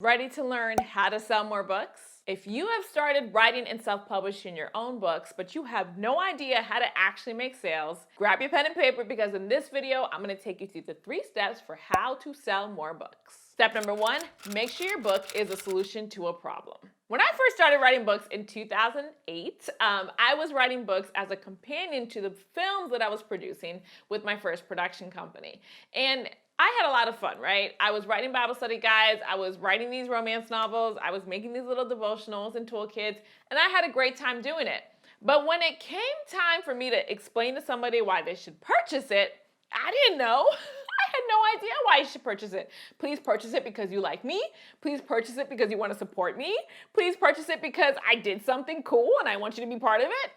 Ready to learn how to sell more books? If you have started writing and self-publishing your own books, but you have no idea how to actually make sales, grab your pen and paper because in this video, I'm going to take you through the 3 steps for how to sell more books. Step number 1, make sure your book is a solution to a problem. When I first started writing books in 2008, I was writing books as a companion to the films that I was producing with my first production company. And I had a lot of fun, right? I was writing Bible study guides, I was writing these romance novels, I was making these little devotionals and toolkits, and I had a great time doing it. But when it came time for me to explain to somebody why they should purchase it, I didn't know. I had no idea why you should purchase it. Please purchase it because you like me. Please purchase it because you want to support me. Please purchase it because I did something cool and I want you to be part of it.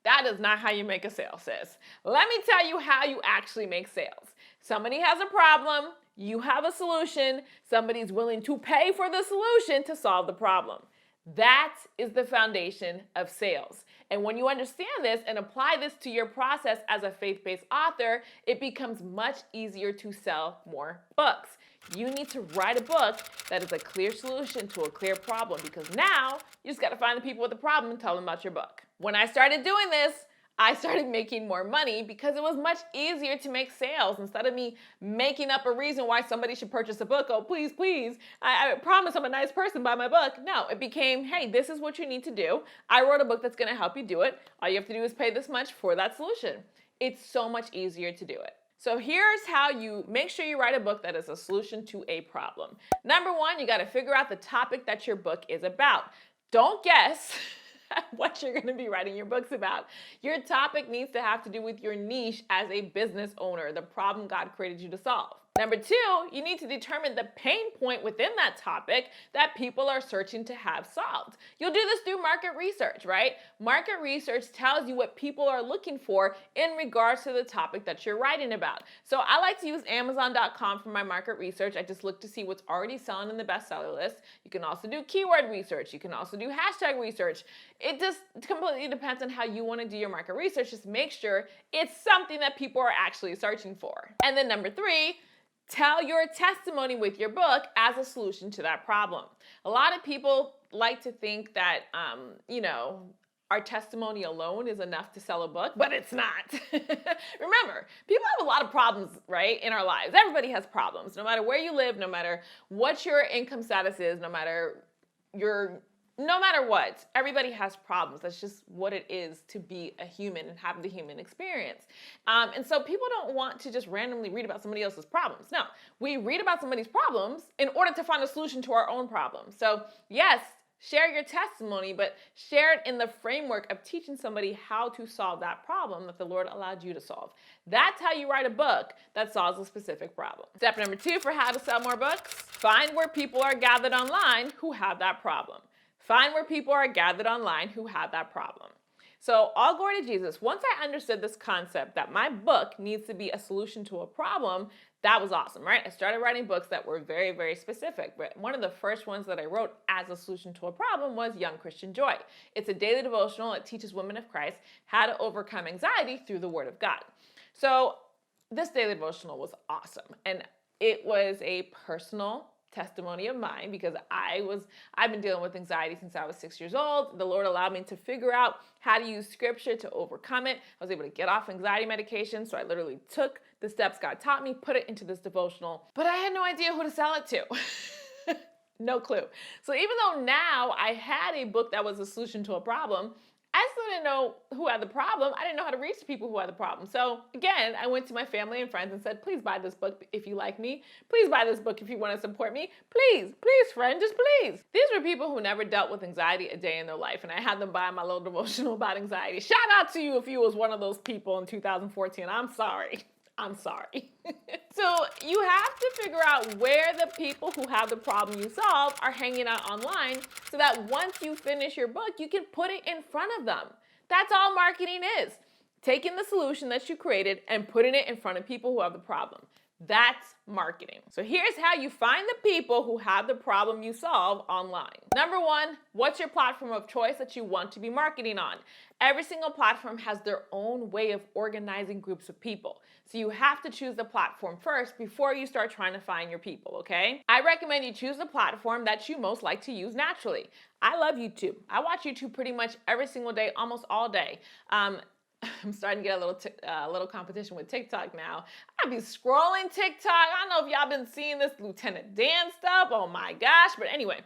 That is not how you make a sale, sis. Let me tell you how you actually make sales. Somebody has a problem, you have a solution, somebody's willing to pay for the solution to solve the problem. That is the foundation of sales. And when you understand this and apply this to your process as a faith-based author, it becomes much easier to sell more books. You need to write a book that is a clear solution to a clear problem because now you just got to find the people with the problem and tell them about your book. When I started doing this, I started making more money because it was much easier to make sales. Instead of me making up a reason why somebody should purchase a book, oh, please, please, I promise I'm a nice person, buy my book. No, it became, hey, this is what you need to do. I wrote a book that's gonna help you do it. All you have to do is pay this much for that solution. It's so much easier to do it. So here's how you make sure you write a book that is a solution to a problem. Number 1, you gotta figure out the topic that your book is about. Don't guess what you're going to be writing your books about. Your topic needs to have to do with your niche as a business owner, the problem God created you to solve. Number 2, you need to determine the pain point within that topic that people are searching to have solved. You'll do this through market research, right? Market research tells you what people are looking for in regards to the topic that you're writing about. So I like to use Amazon.com for my market research. I just look to see what's already selling in the bestseller list. You can also do keyword research. You can also do hashtag research. It just completely depends on how you want to do your market research. Just make sure it's something that people are actually searching for. And then number 3, tell your testimony with your book as a solution to that problem. A lot of people like to think that, our testimony alone is enough to sell a book, but it's not. Remember, people have a lot of problems, right, in our lives. Everybody has problems, no matter where you live, no matter what your income status is, no matter what, everybody has problems. That's just what it is to be a human and have the human experience. And so people don't want to just randomly read about somebody else's problems. No, we read about somebody's problems in order to find a solution to our own problems. So yes, share your testimony, but share it in the framework of teaching somebody how to solve that problem that the Lord allowed you to solve. That's how you write a book that solves a specific problem. Step number 2 for how to sell more books, find where people are gathered online who have that problem. Find where people are gathered online who have that problem. So all glory to Jesus. Once I understood this concept that my book needs to be a solution to a problem, that was awesome, right? I started writing books that were very, very specific. But one of the first ones that I wrote as a solution to a problem was Young Christian Joy. It's a daily devotional that teaches women of Christ how to overcome anxiety through the Word of God. So this daily devotional was awesome. And it was a personal testimony of mine because I've been dealing with anxiety since I was 6 years old. The Lord allowed me to figure out how to use scripture to overcome it. I was able to get off anxiety medication. So I literally took the steps God taught me, put it into this devotional, but I had no idea who to sell it to. No clue. So even though now I had a book that was a solution to a problem, I still didn't know who had the problem. I didn't know how to reach the people who had the problem. So again, I went to my family and friends and said, please buy this book if you like me. Please buy this book if you want to support me. Please, please, friend, just please. These were people who never dealt with anxiety a day in their life. And I had them buy my little devotional about anxiety. Shout out to you if you was one of those people in 2014. I'm sorry. I'm sorry. So you have to figure out where the people who have the problem you solve are hanging out online so that once you finish your book, you can put it in front of them. That's all marketing is. Taking the solution that you created and putting it in front of people who have the problem. That's marketing. So here's how you find the people who have the problem you solve online. Number one, what's your platform of choice that you want to be marketing on? Every single platform has their own way of organizing groups of people. So you have to choose the platform first before you start trying to find your people, okay? I recommend you choose the platform that you most like to use naturally. I love YouTube. I watch YouTube pretty much every single day, almost all day. I'm starting to get a little competition with TikTok now. I be scrolling TikTok. I don't know if y'all been seeing this Lieutenant Dan stuff. Oh my gosh. But anyway,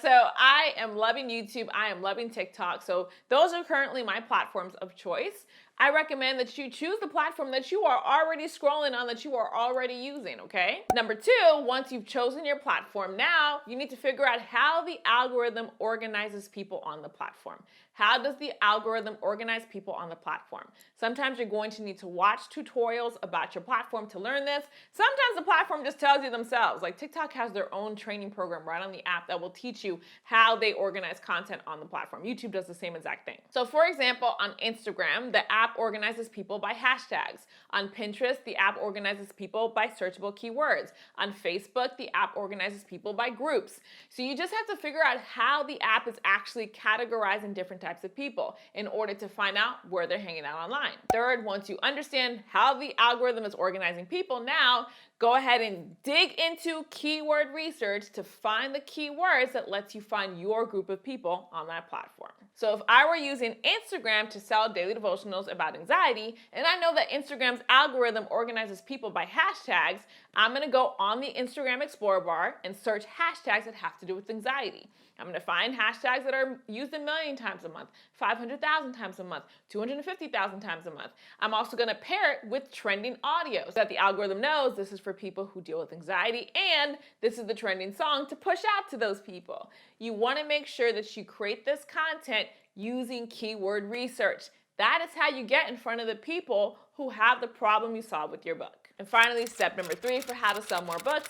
so I am loving YouTube. I am loving TikTok. So those are currently my platforms of choice. I recommend that you choose the platform that you are already scrolling on, that you are already using, okay? Number two, once you've chosen your platform, now you need to figure out how the algorithm organizes people on the platform. How does the algorithm organize people on the platform? Sometimes you're going to need to watch tutorials about your platform to learn this. Sometimes the platform just tells you themselves. Like TikTok has their own training program right on the app that will teach you how they organize content on the platform. YouTube does the same exact thing. So for example, on Instagram, the app organizes people by hashtags. On Pinterest, the app organizes people by searchable keywords. On Facebook, the app organizes people by groups. So you just have to figure out how the app is actually categorizing different types of people in order to find out where they're hanging out online. Third, once you understand how the algorithm is organizing people, now go ahead and dig into keyword research to find the keywords that lets you find your group of people on that platform. So if I were using Instagram to sell daily devotionals about anxiety, and I know that Instagram's algorithm organizes people by hashtags, I'm gonna go on the Instagram Explorer bar and search hashtags that have to do with anxiety. I'm going to find hashtags that are used 1 million times a month, 500,000 times a month, 250,000 times a month. I'm also going to pair it with trending audio so that the algorithm knows this is for people who deal with anxiety and this is the trending song to push out to those people. You want to make sure that you create this content using keyword research. That is how you get in front of the people who have the problem you solve with your book. And finally, step number 3 for how to sell more books.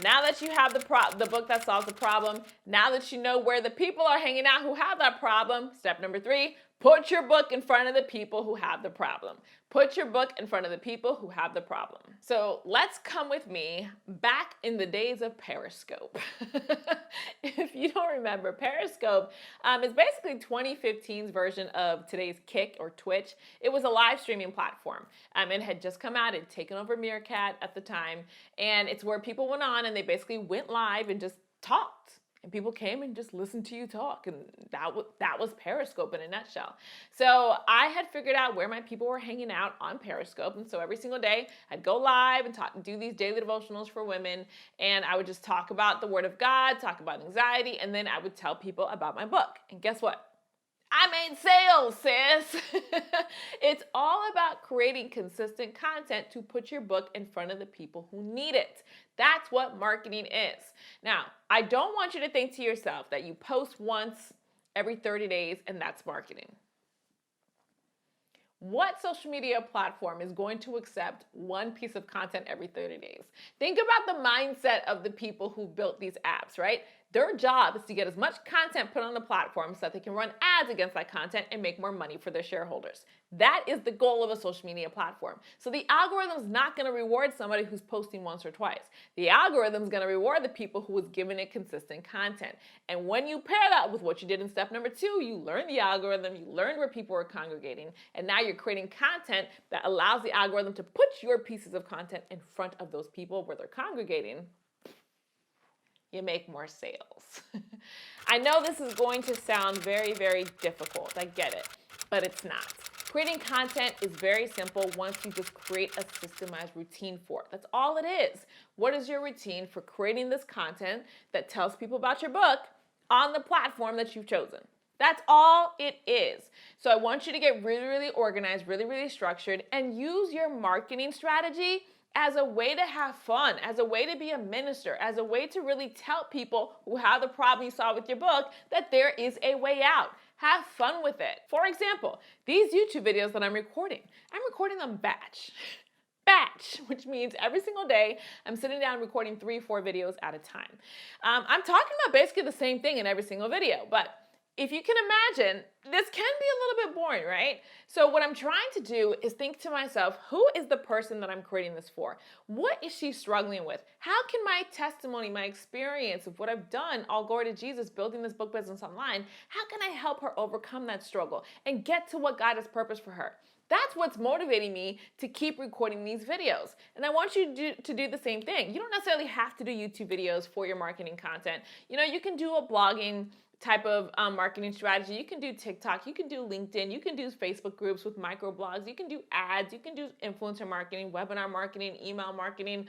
Now that you have the book that solves the problem, now that you know where the people are hanging out who have that problem, step number 3, put your book in front of the people who have the problem. Put your book in front of the people who have the problem. So let's come with me back in the days of Periscope. If you don't remember, Periscope is basically 2015's version of today's Kick or Twitch. It was a live streaming platform. It had just come out. It had taken over Meerkat at the time. And it's where people went on and they basically went live and just talked. And people came and just listened to you talk. And that was Periscope in a nutshell. So I had figured out where my people were hanging out on Periscope. And so every single day I'd go live and do these daily devotionals for women. And I would just talk about the Word of God, talk about anxiety. And then I would tell people about my book. And guess what? I made sales, sis. It's all about creating consistent content to put your book in front of the people who need it. That's what marketing is. Now, I don't want you to think to yourself that you post once every 30 days and that's marketing. What social media platform is going to accept one piece of content every 30 days? Think about the mindset of the people who built these apps, right? Their job is to get as much content put on the platform so that they can run ads against that content and make more money for their shareholders. That is the goal of a social media platform. So the algorithm is not going to reward somebody who's posting once or twice. The algorithm is going to reward the people who is giving it consistent content. And when you pair that with what you did in step number 2, you learn the algorithm, you learn where people are congregating, and now you're creating content that allows the algorithm to put your pieces of content in front of those people where they're congregating. You make more sales. I know this is going to sound very, very difficult. I get it, but it's not. Creating content is very simple once you just create a systemized routine for it. That's all it is. What is your routine for creating this content that tells people about your book on the platform that you've chosen? That's all it is. So I want you to get really, really organized, really, really structured, and use your marketing strategy as a way to have fun, as a way to be a minister, as a way to really tell people who have the problem you saw with your book that there is a way out. Have fun with it. For example, these YouTube videos that I'm recording them batch, which means every single day I'm sitting down recording 3 or 4 videos at a time. I'm talking about basically the same thing in every single video, but if you can imagine, this can be a little bit boring, right? So, what I'm trying to do is think to myself, who is the person that I'm creating this for? What is she struggling with? How can my testimony, my experience of what I've done, all glory to Jesus, building this book business online, how can I help her overcome that struggle and get to what God has purposed for her? That's what's motivating me to keep recording these videos. And I want you to do the same thing. You don't necessarily have to do YouTube videos for your marketing content. You know, you can do a blogging type of marketing strategy. You can do TikTok, you can do LinkedIn, you can do Facebook groups with microblogs, you can do ads, you can do influencer marketing, webinar marketing, email marketing.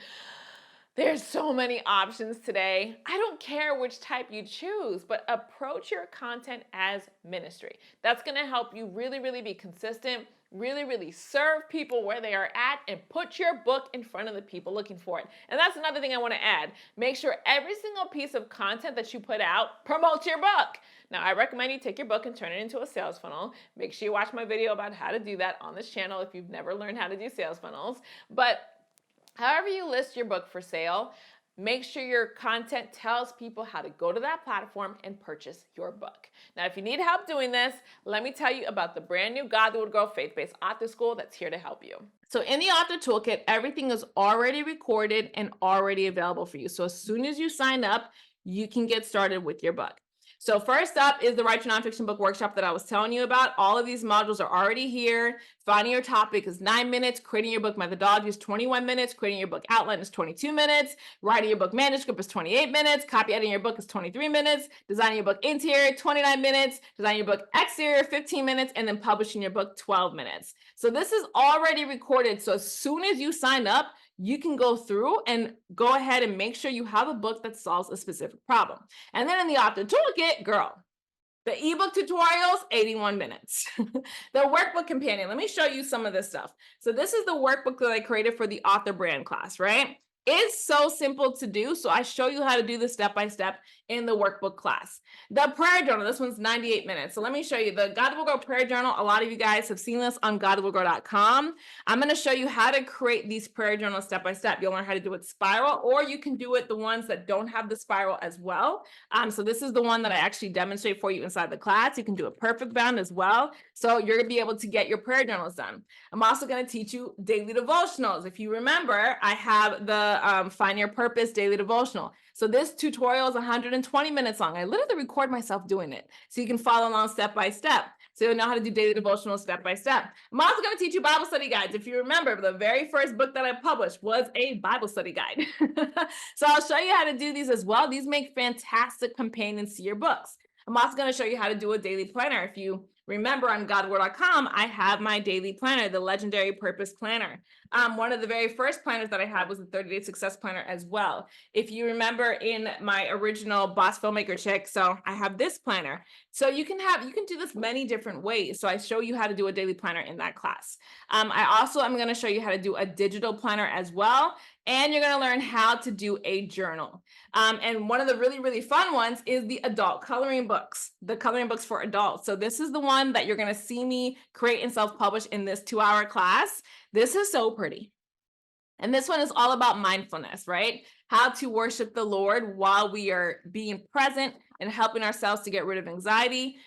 There's so many options today. I don't care which type you choose, but approach your content as ministry. That's gonna help you really, really be consistent, really, really serve people where they are at, and put your book in front of the people looking for it. And that's another thing I wanna add. Make sure every single piece of content that you put out promotes your book. Now, I recommend you take your book and turn it into a sales funnel. Make sure you watch my video about how to do that on this channel if you've never learned how to do sales funnels. But however you list your book for sale, make sure your content tells people how to go to that platform and purchase your book. Now, if you need help doing this, let me tell you about the brand new God That Would Grow Faith-Based Author School that's here to help you. So in the Author Toolkit, everything is already recorded and already available for you. So as soon as you sign up, you can get started with your book. So first up is the Write Your Nonfiction Book Workshop that I was telling you about. All of these modules are already here. Finding your topic is 9 minutes. Creating your book methodology is 21 minutes. Creating your book outline is 22 minutes. Writing your book manuscript is 28 minutes. Copy editing your book is 23 minutes. Designing your book interior, 29 minutes. Designing your book exterior, 15 minutes. And then publishing your book, 12 minutes. So this is already recorded. So as soon as you sign up, you can go through and go ahead and make sure you have a book that solves a specific problem. And then in the Author Toolkit, girl, the ebook tutorials, 81 minutes. The workbook companion, let me show you some of this stuff. So this is the workbook that I created for the author brand class, right? It's so simple to do. So I show you how to do this step-by-step in the workbook class. The prayer journal, this one's 98 minutes. So let me show you the God That Will Grow prayer journal. A lot of you guys have seen this on godthatwillgrow.com. I'm going to show you how to create these prayer journals step-by-step. You'll learn how to do it spiral, or you can do it the ones that don't have the spiral as well. So this is the one that I actually demonstrate for you inside the class. You can do a perfect bound as well. So you're going to be able to get your prayer journals done. I'm also going to teach you daily devotionals. If you remember, I have the Find Your Purpose daily devotional. So this tutorial is 120 minutes long. I literally record myself doing it so you can follow along step by step. So you'll know how to do daily devotional step by step. I'm also going to teach you Bible study guides. If you remember, the very first book that I published was a Bible study guide. So I'll show you how to do these as well. These make fantastic companions to your books. I'm also going to show you how to do a daily planner. If you remember, on godword.com, I have my daily planner, the Legendary Purpose Planner. One of the very first planners that I had was the 30-Day Success Planner as well. If you remember, in my original Boss Filmmaker Chick, so I have this planner. So you can do this many different ways. So I show you how to do a daily planner in that class. I also am going to show you how to do a digital planner as well. And you're going to learn how to do a journal. And one of the really, really fun ones is the adult coloring books, the coloring books for adults. So this is the one that you're going to see me create and self-publish in this 2-hour class. This is so pretty. And this one is all about mindfulness, right? How to worship the Lord while we are being present and helping ourselves to get rid of anxiety.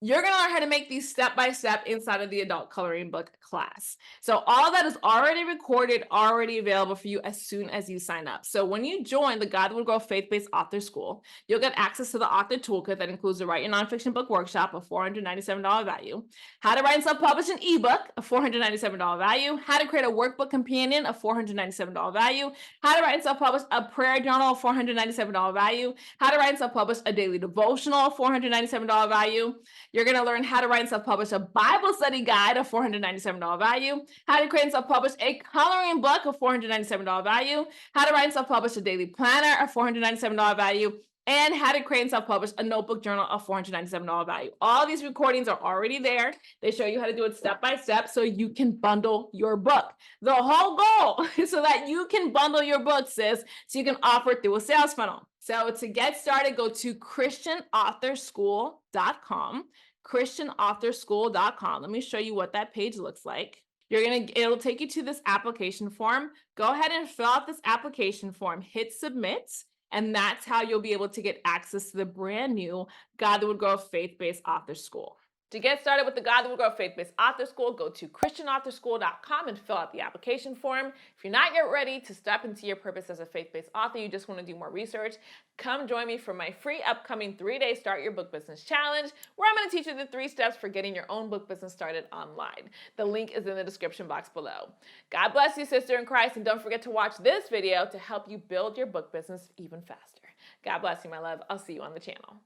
You're going to learn how to make these step-by-step inside of the adult coloring book class. So all that is already recorded, already available for you as soon as you sign up. So when you join the God That Will Grow Faith-Based Author School, you'll get access to the Author Toolkit that includes the Write Your Nonfiction Book Workshop, a $497 value, how to write and self-publish an ebook, a $497 value, how to create a workbook companion, a $497 value, how to write and self-publish a prayer journal, a $497 value, how to write and self-publish a daily devotional, a $497 value. You're going to learn how to write and self-publish a Bible study guide, a $497 value, how to create and self-publish a coloring book, a $497 value, how to write and self-publish a daily planner, a $497 value, and how to create and self-publish a notebook journal, a $497 value. All these recordings are already there. They show you how to do it step by step so you can bundle your book. The whole goal is so that you can bundle your book, sis, so you can offer it through a sales funnel. So to get started, go to christianauthorschool.com, christianauthorschool.com. Let me show you what that page looks like. It'll take you to this application form. Go ahead and fill out this application form, hit submit, And that's how you'll be able to get access to the brand new God That Would Grow Faith-Based Author School. To get started with the God That Will Grow Faith-Based Author School, go to christianauthor.school.com and fill out the application form. If you're not yet ready to step into your purpose as a faith-based author, you just want to do more research, come join me for my free upcoming 3-day Start Your Book Business Challenge, where I'm going to teach you the 3 steps for getting your own book business started online. The link is in the description box below. God bless you, sister in Christ, and don't forget to watch this video to help you build your book business even faster. God bless you, my love. I'll see you on the channel.